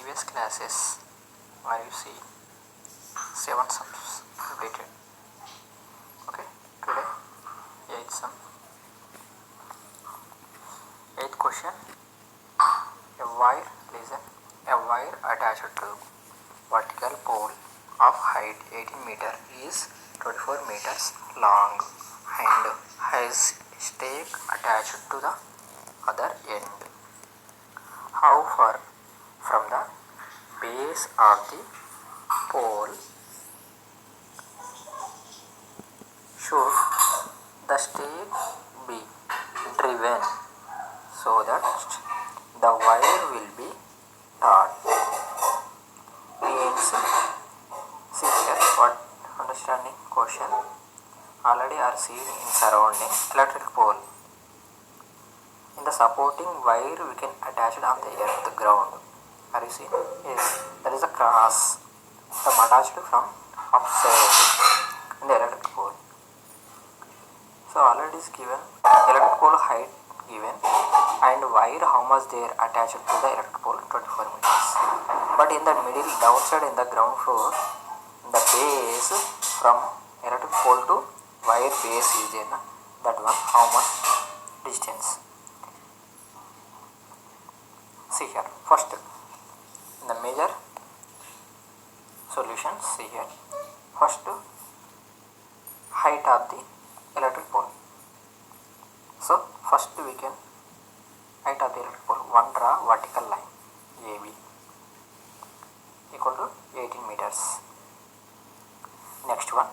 previous classes where you see 7 sums completed. Okay, today 8th sum. 8th question. A wire attached to vertical pole of height 18 meter is 24 meters long and has stake attached to the other end. How far from the base of the pole should the stake be driven so that the wire will be taut? Means, see here, what understanding question already are seen in surrounding electric pole. In the supporting wire we can attach it on the earth ground. Are you seeing? Yes, there is a cross. The attached from upside in the electric pole. So already is given electric pole height given and wire how much they are attached to the electric pole 24 meters. But in the middle downside in the ground floor the base from electric pole to wire base is there, that one how much distance. See here, first in the major solutions, see here, first height of the electric pole. So first we can height of the electric pole, one draw vertical line AB equal to 18 meters. Next one,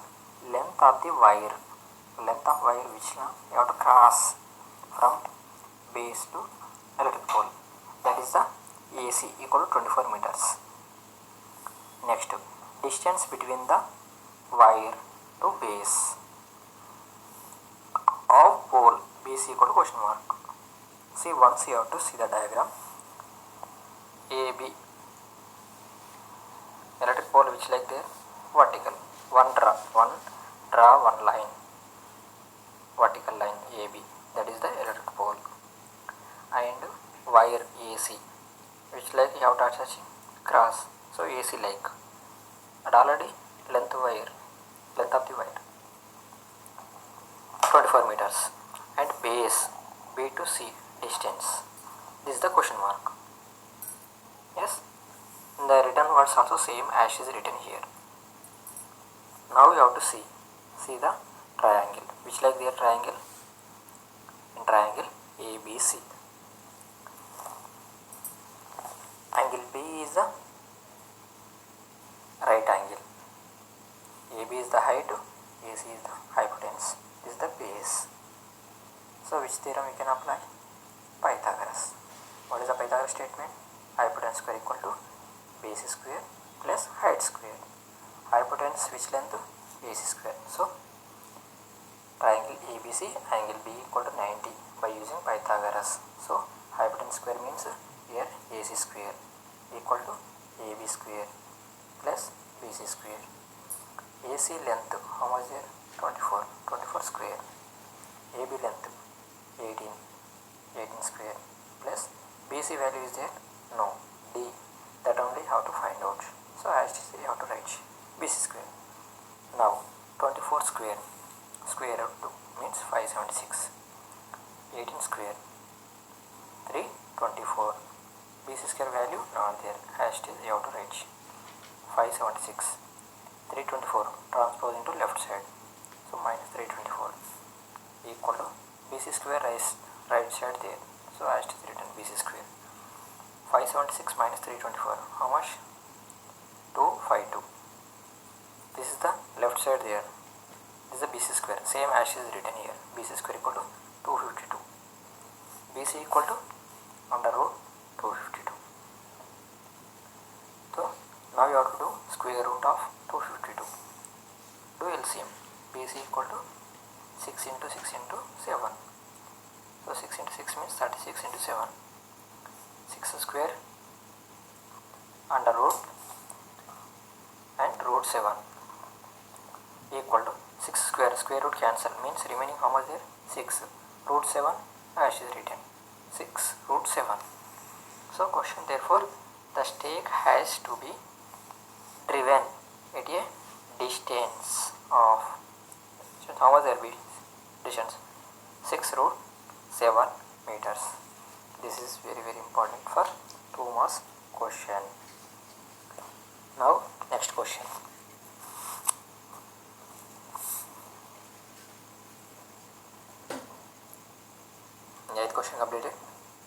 length of the wire, which you have to cross from base to electric pole, that is the AC equal to 24 meters. Next, distance between the wire to base of pole, base equal to question mark. See, once you have to see the diagram. AB electric pole which like there vertical, one line, vertical line AB, that is the electric pole, and wire AC which like you have to attach cross, so AC like, and already length of the wire 24 meters, and base B to C distance, this is the question mark. Yes, the written words also same as is written here. Now you have to see the triangle which like their triangle, in triangle ABC, angle B is the right angle, AB is the height, AC is the hypotenuse, this is the base. So which theorem we can apply? Pythagoras. What is the Pythagoras statement? Hypotenuse square equal to base square plus height square. Hypotenuse which length? AC square. So triangle ABC, angle B equal to 90 by using Pythagoras. So hypotenuse square means here AC square equal to AB square plus BC square. AC length how much there? 24 square. AB length 18 square plus BC value is there? No, D, that only have to find out. So as you have to write BC square. Now 24 square root 2 means 576. 18 square 324. BC square value not there, as it is you have to write 576. 324 transpose into left side, so minus 324 equal to BC square right side there, so as it is written BC square. 576 minus 324 how much? 252. This is the left side there, this is the BC square, same as is written here, BC square equal to 252. BC equal to under root 252. So now you have to do square root of 252. Do LCM. BC equal to 6 into 6 into 7. So 6 into 6 means 36 into 7. 6 square under root and root 7 equal to 6 square root cancel means remaining how much there? 6 root 7 as is written 6 root 7. So question therefore the stake has to be driven at a distance of, how much there be distance, 6 root 7 meters. This is very important for 2 marks question. Now next question. 8th question completed.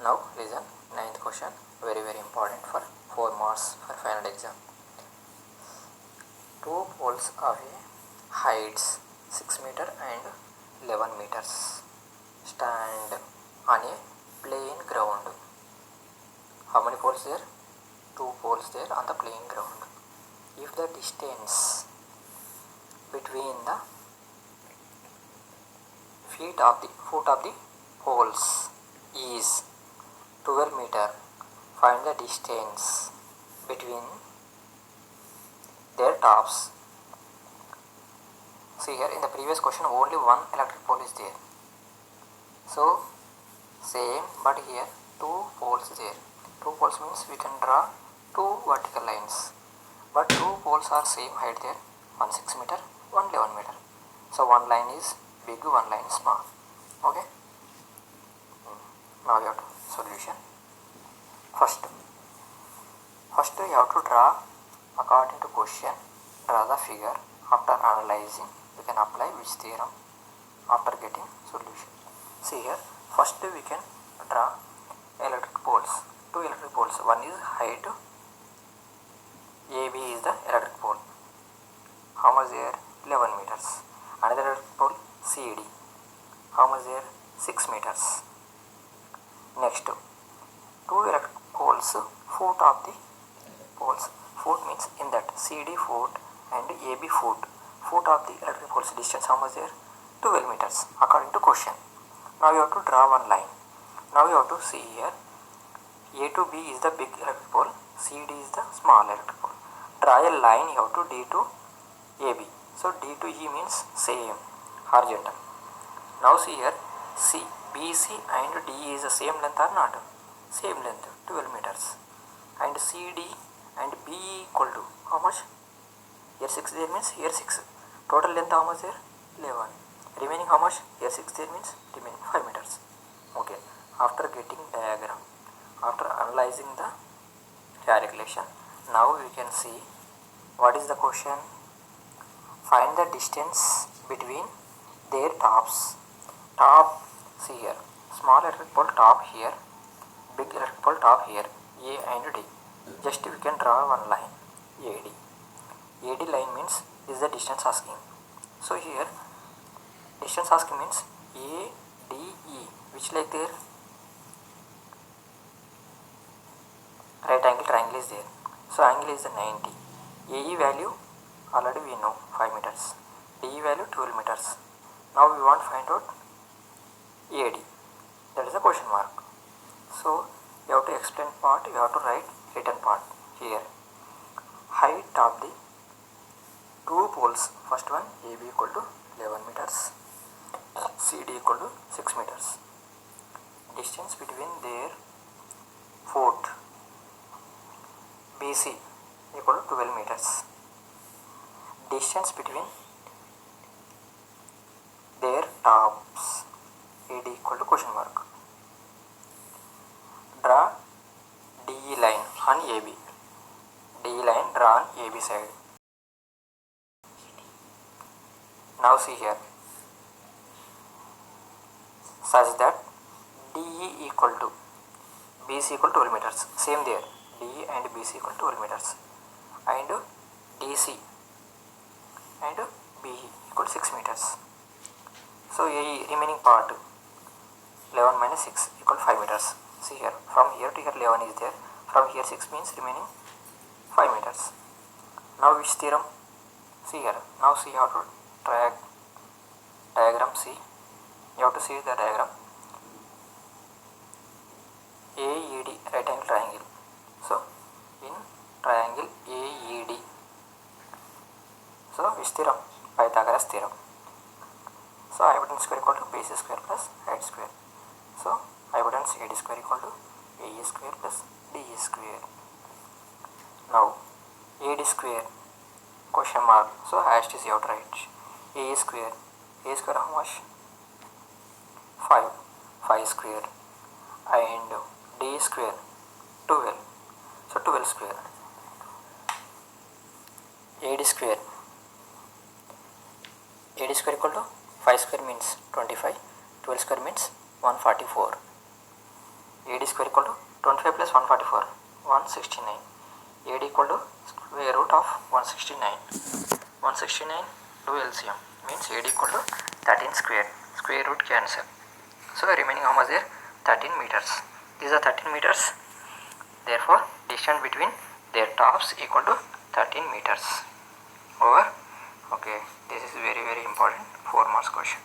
Now listen, 9th question, very important for 4 marks for final exam. 2 poles of a heights 6 meter and 11 meters stand on a plain ground. How many poles there? 2 poles there on the plain ground. If the distance between the foot of the poles is 12 meter, find the distance between their tops. See here, in the previous question only one electric pole is there, so same, but here 2 poles there. 2 poles means we can draw 2 vertical lines, but 2 poles are same height there, one 6 meter, one 11 meter. So one line is big, one line is small. Okay. Now you have to solution. First you have to draw according to question. Draw the figure. After analyzing, we can apply which theorem after getting solution. See here, first we can draw electric poles. 2 electric poles. One is height AB is the electric pole. How much there? 11 meters. Another electric pole CD. How much there? 6 meters. Next, 2 electric poles, foot of the poles. Foot means in that CD foot and AB foot. Foot of the electric poles distance how much there? 12 meters according to question. Now you have to draw one line. Now you have to see here, A to B is the big electric pole, CD is the small electric pole. Draw a line you have to D to AB. So D to E means same, horizontal. Now see here, BC and D is the same length or not? Same length, 12 meters. And CD and B equal to how much? Here 6 there means here 6. Total length how much there? 11. Remaining how much? Here 6 there means remaining 5 meters. Okay. After getting diagram, after analyzing the calculation, now we can see what is the question. Find the distance between their tops. Top, see here, small electric pole top here, big electric pole top here, A and D. Just we can draw one line, AD. AD line means is the distance asking. So here distance asking means ADE. Which like there? Right angle triangle is there. So angle is the 90. AE value already we know 5 meters. DE value 12 meters. Now we want to find out AD. That is a question mark. So you have to explain part, you have to write written part here. Height of the 2 poles. First one AB equal to 11 meters. CD equal to 6 meters. Distance between their foot BC equal to 12 meters. Distance between their tops AD equal to question mark. Draw DE line on AB. DE line draw on AB side. Now see here, such that DE equal to BC equal to 12 meters. Same there, DE and BC equal to 12 meters. And DC and BE equal to 6 meters. So AE remaining part 11 minus 6 equal to 5 meters. See here, from here to here 11 is there. From here 6 means remaining 5 meters. Now which theorem? See here, now see how to diagram. See, you have to see the diagram. AED, right angle triangle. So in triangle AED, so which theorem? Pythagoras theorem. So hypotenuse square equal to base square plus height square. So hypotenuse AD square equal to AE square plus DE square. Now AD square question mark, so hash is out, right? A square how much? 5 square, and D square 12, so 12 square. AD square equal to 5 square means 25, 12 square means 144. AD square equal to 25 plus 144, 169. AD equal to square root of 169. 169 do LCM means AD equal to 13 square. Square root cancel. So remaining how much there? 13 meters. These are 13 meters. Therefore distance between their tops equal to 13 meters. Over. Okay, this is very important 4 marks question.